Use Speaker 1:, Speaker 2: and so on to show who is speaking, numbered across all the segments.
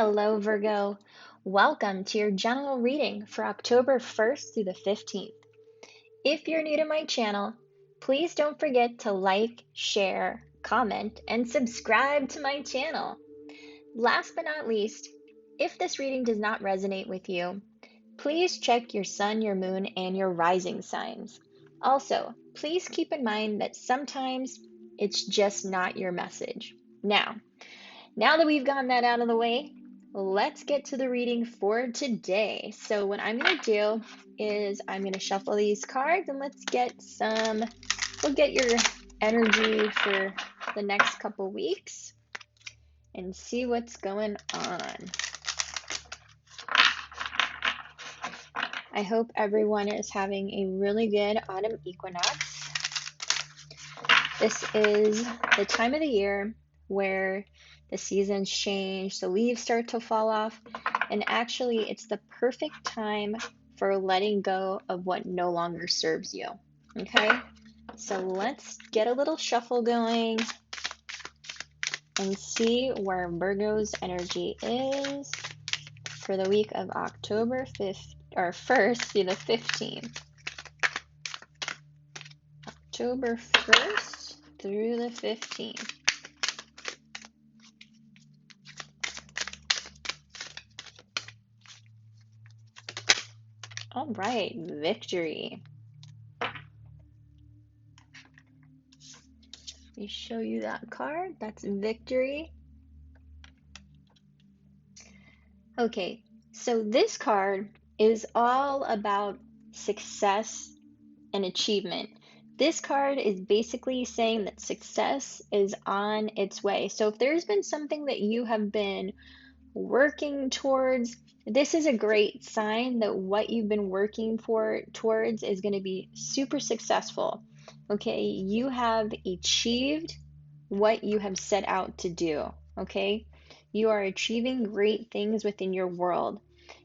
Speaker 1: Hello, Virgo. Welcome to your general reading for October 1st through the 15th. If you're new to my channel, please don't forget to like, share, comment, and subscribe to my channel. Last but not least, if this reading does not resonate with you, please check your sun, your moon, and your rising signs. Also, please keep in mind that sometimes it's just not your message. Now that we've gotten that out of the way, let's get to the reading for today. So what I'm going to do is I'm going to shuffle these cards and we'll get your energy for the next couple weeks and see what's going on. I hope everyone is having a really good autumn equinox. This is the time of the year where the seasons change, the leaves start to fall off, and actually it's the perfect time for letting go of what no longer serves you. Okay, so let's get a little shuffle going and see where Virgo's energy is for the week of October 1st through the 15th. October 1st through the 15th. All right, victory. Let me show you that card. That's victory. Okay, so this card is all about success and achievement. This card is basically saying that success is on its way. So if there's been something that you have been working towards, this is a great sign that what you've been working towards is going to be super successful. Okay, you have achieved what you have set out to do. Okay, you are achieving great things within your world,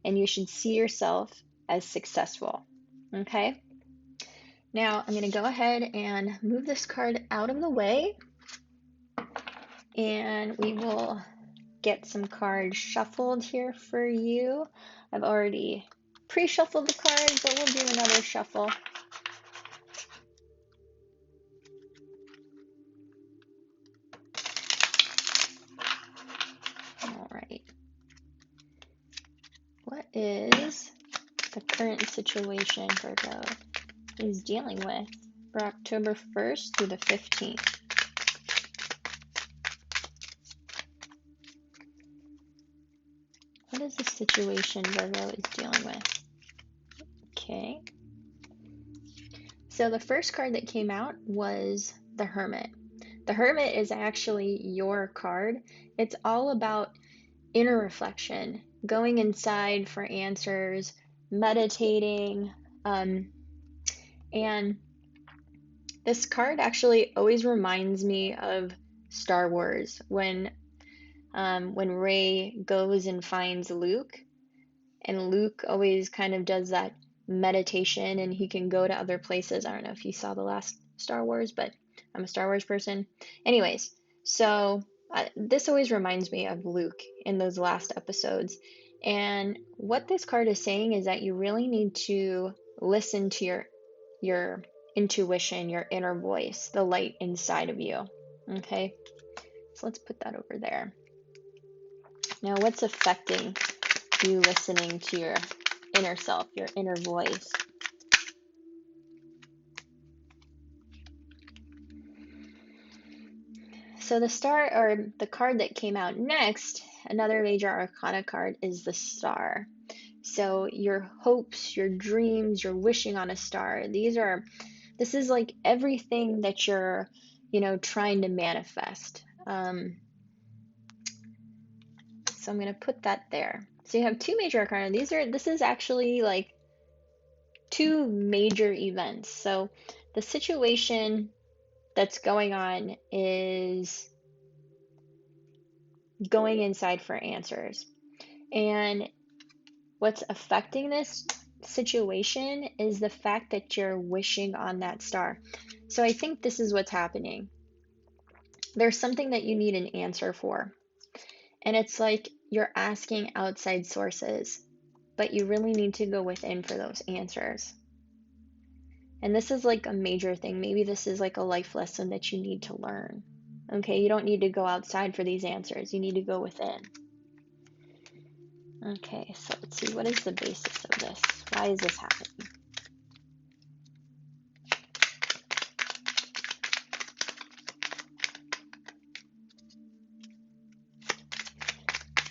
Speaker 1: and you should see yourself as successful. Okay, now I'm going to go ahead and move this card out of the way, and we will get some cards shuffled here for you. I've already pre-shuffled the cards, but we'll do another shuffle. All right. What is the current situation Virgo is dealing with for October 1st through the 15th? What is the situation Virgo is dealing with? Okay. So the first card that came out was the Hermit. The Hermit is actually your card. It's all about inner reflection, going inside for answers, meditating, and this card actually always reminds me of Star Wars when Rey goes and finds Luke, and Luke always kind of does that meditation and he can go to other places. I don't know if you saw the last Star Wars, but I'm a Star Wars person. Anyways, so this always reminds me of Luke in those last episodes. And what this card is saying is that you really need to listen to your intuition, your inner voice, the light inside of you. Okay, so let's put that over there. Now, what's affecting you listening to your inner self, your inner voice? So the card that came out next, another major arcana card, is the Star. So your hopes, your dreams, you're wishing on a star. This is like everything that you're, trying to manifest. So I'm going to put that there. So you have two major arcana. This is actually like two major events. So the situation that's going on is going inside for answers. And what's affecting this situation is the fact that you're wishing on that star. So I think this is what's happening. There's something that you need an answer for. And it's like you're asking outside sources, but you really need to go within for those answers. And this is like a major thing. Maybe this is like a life lesson that you need to learn. Okay, you don't need to go outside for these answers. You need to go within. Okay, so let's see. What is the basis of this? Why is this happening?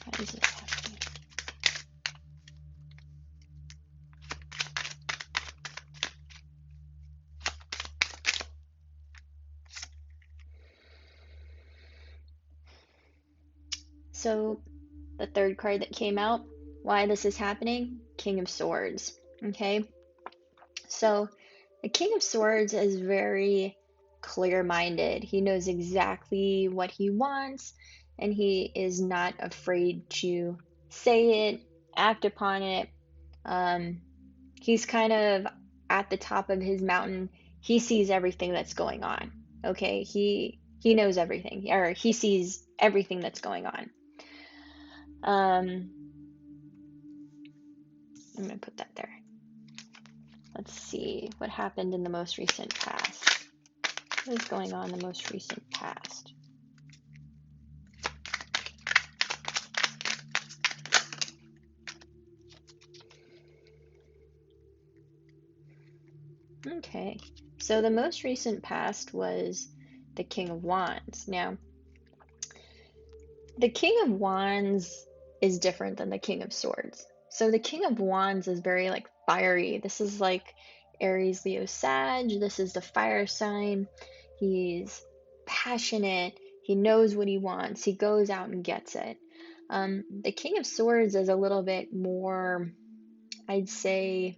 Speaker 1: Why is this happening? So the third card that came out, why this is happening, King of Swords. Okay, so the King of Swords is very clear-minded. He knows exactly what he wants, and he is not afraid to say it, act upon it. He's kind of at the top of his mountain. He sees everything that's going on. Okay, he knows everything, or he sees everything that's going on. I'm gonna put that there. Let's see what happened in the most recent past. What is going on in the most recent past? Okay, so the most recent past was the King of Wands. Now, the King of Wands is different than the King of Swords. So the King of Wands is very like fiery. This is like Aries, Leo, Sag. This is the fire sign. He's passionate. He knows what he wants. He goes out and gets it. The King of Swords is a little bit more, I'd say,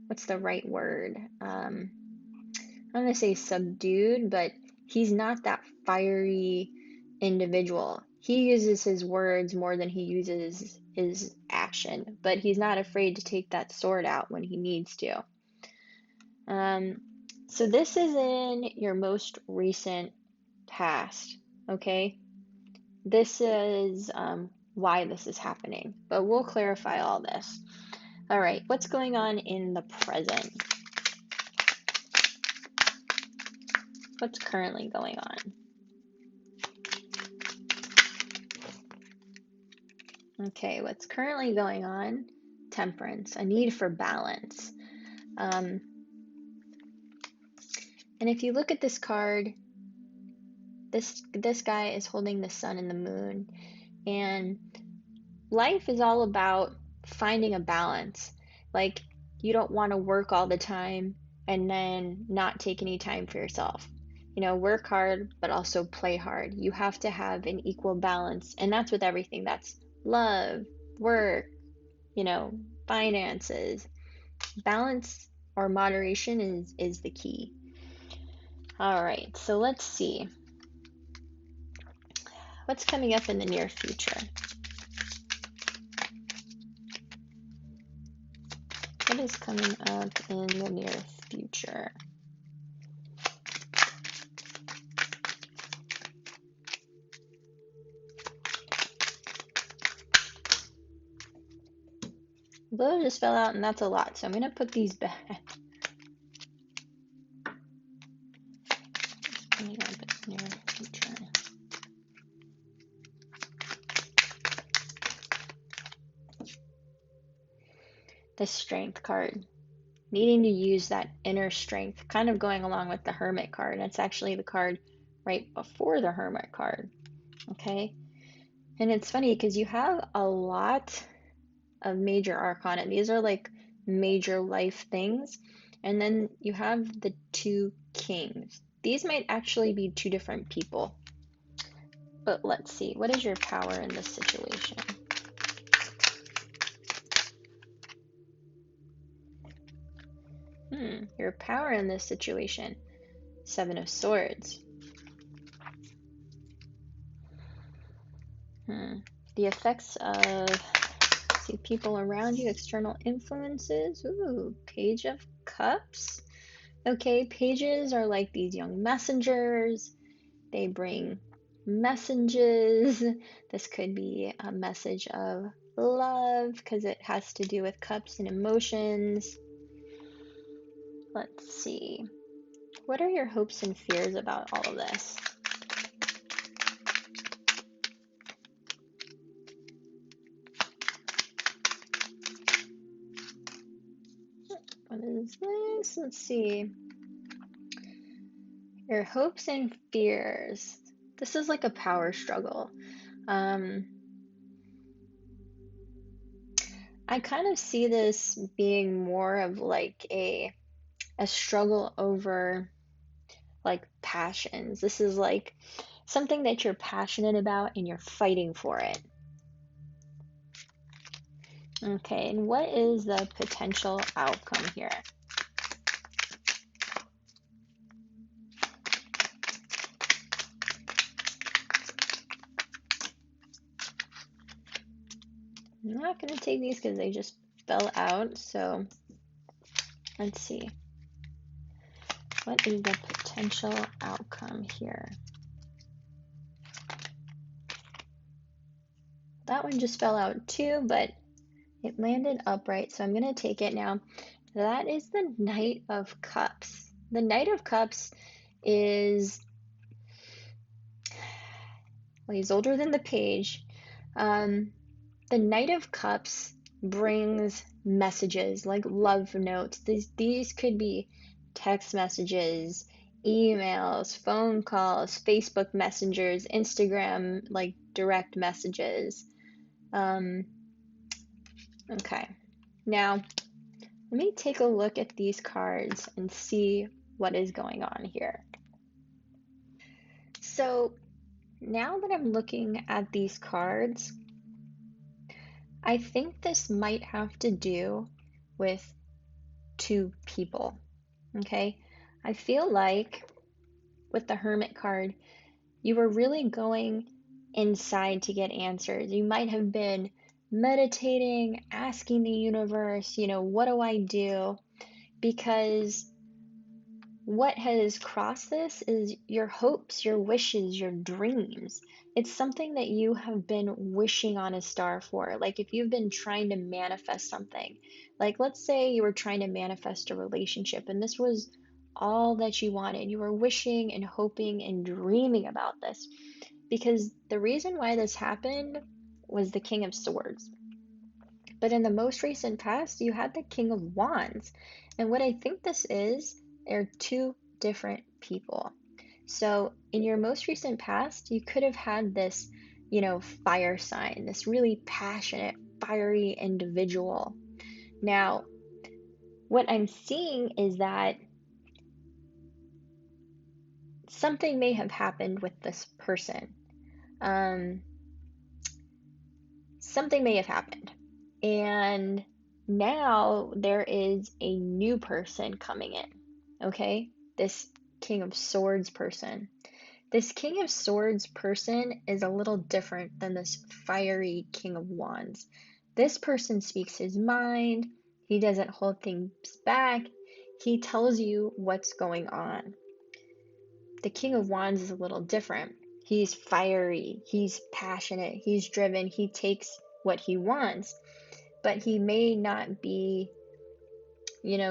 Speaker 1: what's the right word? I'm going to say subdued, but he's not that fiery individual. He uses his words more than he uses his action, but he's not afraid to take that sword out when he needs to. So this is in your most recent past, okay? This is why this is happening, but we'll clarify all this. All right, what's going on in the present? What's currently going on? Okay, what's currently going on? Temperance, a need for balance. And if you look at this card, this guy is holding the sun and the moon, and life is all about finding a balance. Like, you don't want to work all the time and then not take any time for yourself. Work hard, but also play hard. You have to have an equal balance, and that's with everything. That's love, work, finances. Balance or moderation is the key. All right, so let's see. What's coming up in the near future? What is coming up in the near future? Those just fell out, and that's a lot, so I'm going to put these back. Coming up in the near future. The Strength card. Needing to use that inner strength, kind of going along with the Hermit card. It's actually the card right before the Hermit card, okay? And it's funny because you have a lot of major arcana. These are like major life things. And then you have the two kings. These might actually be two different people. But let's see. What is your power in this situation? Your power in this situation. Seven of Swords. The effects of people around you, external influences. Ooh, Page of Cups. Okay, pages are like these young messengers. They bring messages. This could be a message of love because it has to do with cups and emotions. Let's see. What are your hopes and fears about all of this? What is this? Let's see. Your hopes and fears. This is like a power struggle. Um, I kind of see this being more of like a struggle over like passions. This is like something that you're passionate about and you're fighting for it. Okay, and what is the potential outcome here? I'm not going to take these because they just fell out, so let's see. What is the potential outcome here? That one just fell out too, but it landed upright, so I'm going to take it now. That is the Knight of Cups. The Knight of Cups is, well, he's older than the page. The Knight of Cups brings messages like love notes. These could be text messages, emails, phone calls, Facebook messengers, Instagram, like direct messages. Okay, now let me take a look at these cards and see what is going on here. So now that I'm looking at these cards, I think this might have to do with two people, okay? I feel like with the Hermit card, you were really going inside to get answers. You might have been meditating, asking the universe, what do I do? Because what has crossed this is your hopes, your wishes, your dreams. It's something that you have been wishing on a star for. Like if you've been trying to manifest something, like let's say you were trying to manifest a relationship and this was all that you wanted. You were wishing and hoping and dreaming about this because the reason why this happened was the King of Swords. But in the most recent past, you had the King of Wands. And what I think this is, are two different people. So in your most recent past, you could have had this, fire sign, this really passionate, fiery individual. Now, what I'm seeing is that something may have happened with this person. Something may have happened. And now there is a new person coming in, okay? This King of Swords person. This King of Swords person is a little different than this fiery King of Wands. This person speaks his mind. He doesn't hold things back. He tells you what's going on. The King of Wands is a little different. He's fiery, he's passionate, he's driven, he takes what he wants, but he may not be,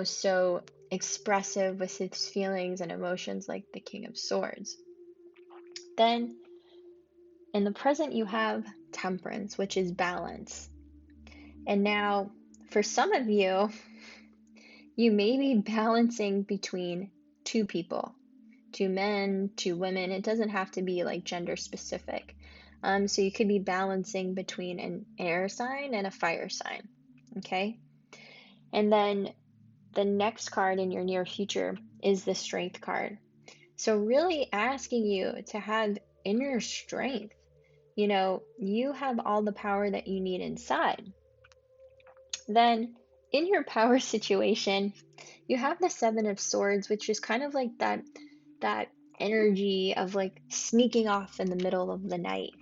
Speaker 1: so expressive with his feelings and emotions like the King of Swords. Then, in the present, you have Temperance, which is balance. And now, for some of you, you may be balancing between two people, two men, two women. It doesn't have to be like gender specific. So you could be balancing between an air sign and a fire sign, okay? And then the next card in your near future is the Strength card. So really asking you to have inner strength. You have all the power that you need inside. Then in your power situation, you have the Seven of Swords, which is kind of like that energy of like sneaking off in the middle of the night.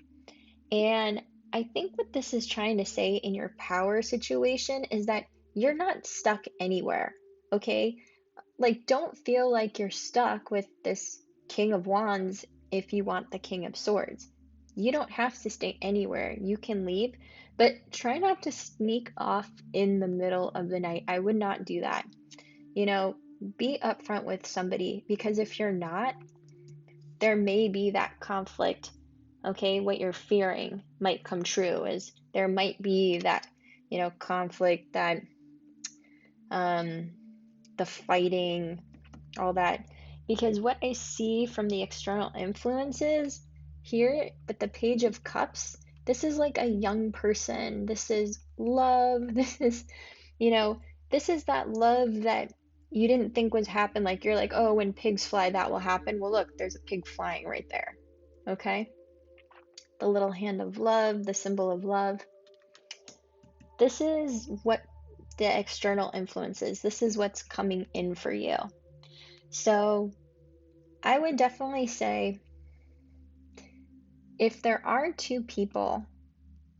Speaker 1: And I think what this is trying to say in your power situation is that you're not stuck anywhere, okay? Like, don't feel like you're stuck with this King of Wands if you want the King of Swords. You don't have to stay anywhere. You can leave, but try not to sneak off in the middle of the night. I would not do that. You know, be upfront with somebody, because if you're not, there may be that conflict. Okay, what you're fearing might come true, is there might be that, conflict, that um the fighting, all that. Because what I see from the external influences here with the Page of Cups, this is like a young person. This is love. You know, this is that love that you didn't think would happen. Like, you're like, oh, when pigs fly, that will happen. Well, look, there's a pig flying right there. Okay? The little hand of love, the symbol of love. This is what the external influences. This is what's coming in for you. So I would definitely say, if there are two people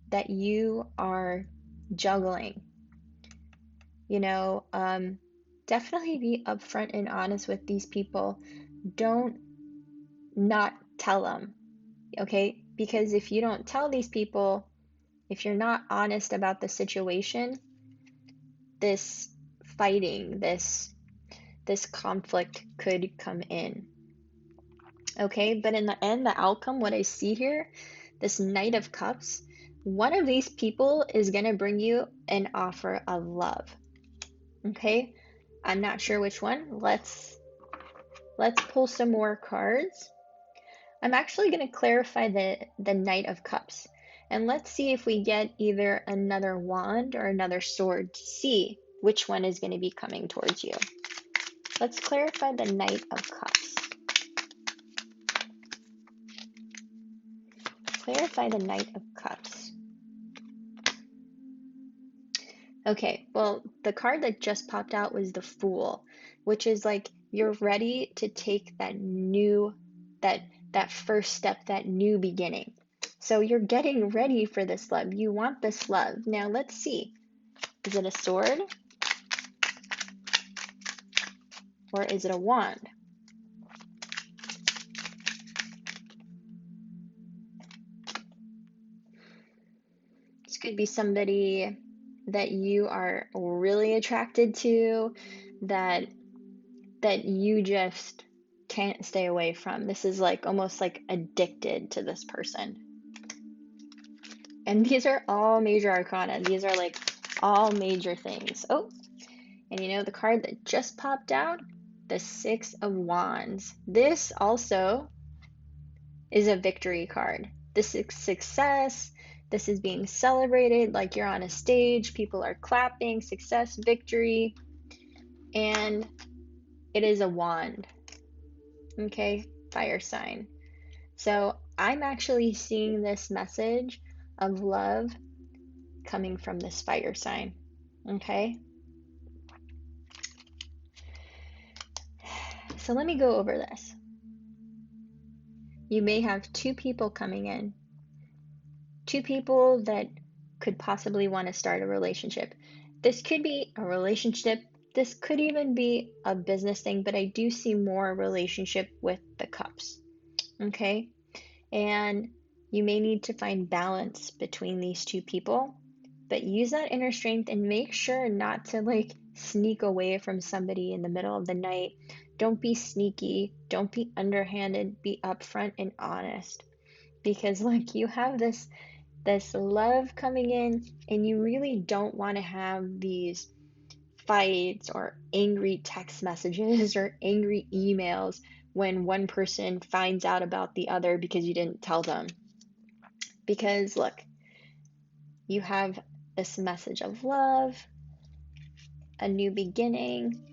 Speaker 1: that you are juggling, definitely be upfront and honest with these people. Don't not tell them, okay? Because if you don't tell these people, if you're not honest about the situation, this fighting, this conflict could come in. Okay, but in the end, the outcome, what I see here, this Knight of Cups, one of these people is going to bring you an offer of love. Okay, I'm not sure which one. Let's pull some more cards. I'm actually going to clarify the Knight of Cups, and let's see if we get either another wand or another sword to see which one is going to be coming towards you. Let's clarify the Knight of Cups. Clarify the Knight of Cups. Okay, well, the card that just popped out was the Fool, which is like you're ready to take that first step, that new beginning. So you're getting ready for this love. You want this love. Now let's see. Is it a sword? Or is it a wand? This could be somebody that you are really attracted to, that you just can't stay away from. This is like almost like addicted to this person. And these are all major arcana. These are like all major things. Oh, and the card that just popped out, the Six of Wands. This also is a victory card. This is success. This is being celebrated, like you're on a stage, people are clapping, success, victory, and it is a wand. Okay, fire sign. So I'm actually seeing this message of love coming from this fire sign. Okay, so let me go over this. You may have two people coming in, two people that could possibly want to start a relationship. This could be a relationship. This could even be a business thing, but I do see more relationship with the cups. Okay, and you may need to find balance between these two people, but use that inner strength and make sure not to like sneak away from somebody in the middle of the night. Don't be sneaky, don't be underhanded, be upfront and honest, because like you have this love coming in, and you really don't want to have these fights or angry text messages or angry emails when one person finds out about the other because you didn't tell them. Because look, you have this message of love, a new beginning,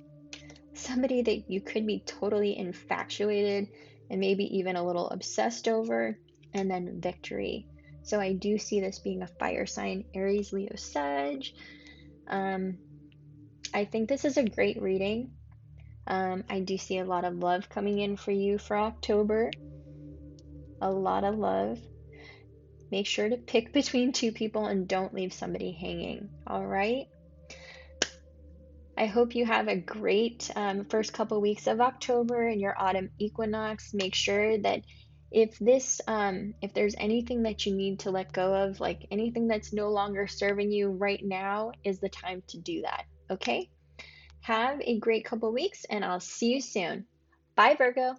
Speaker 1: somebody that you could be totally infatuated and maybe even a little obsessed over, and then victory. So I do see this being a fire sign, Aries, Leo, Sag. I think this is a great reading. I do see a lot of love coming in for you for October. A lot of love. Make sure to pick between two people and don't leave somebody hanging. All right? I hope you have a great first couple weeks of October and your autumn equinox. Make sure that If there's anything that you need to let go of, like anything that's no longer serving you right now, is the time to do that. Okay? Have a great couple weeks, and I'll see you soon. Bye, Virgo.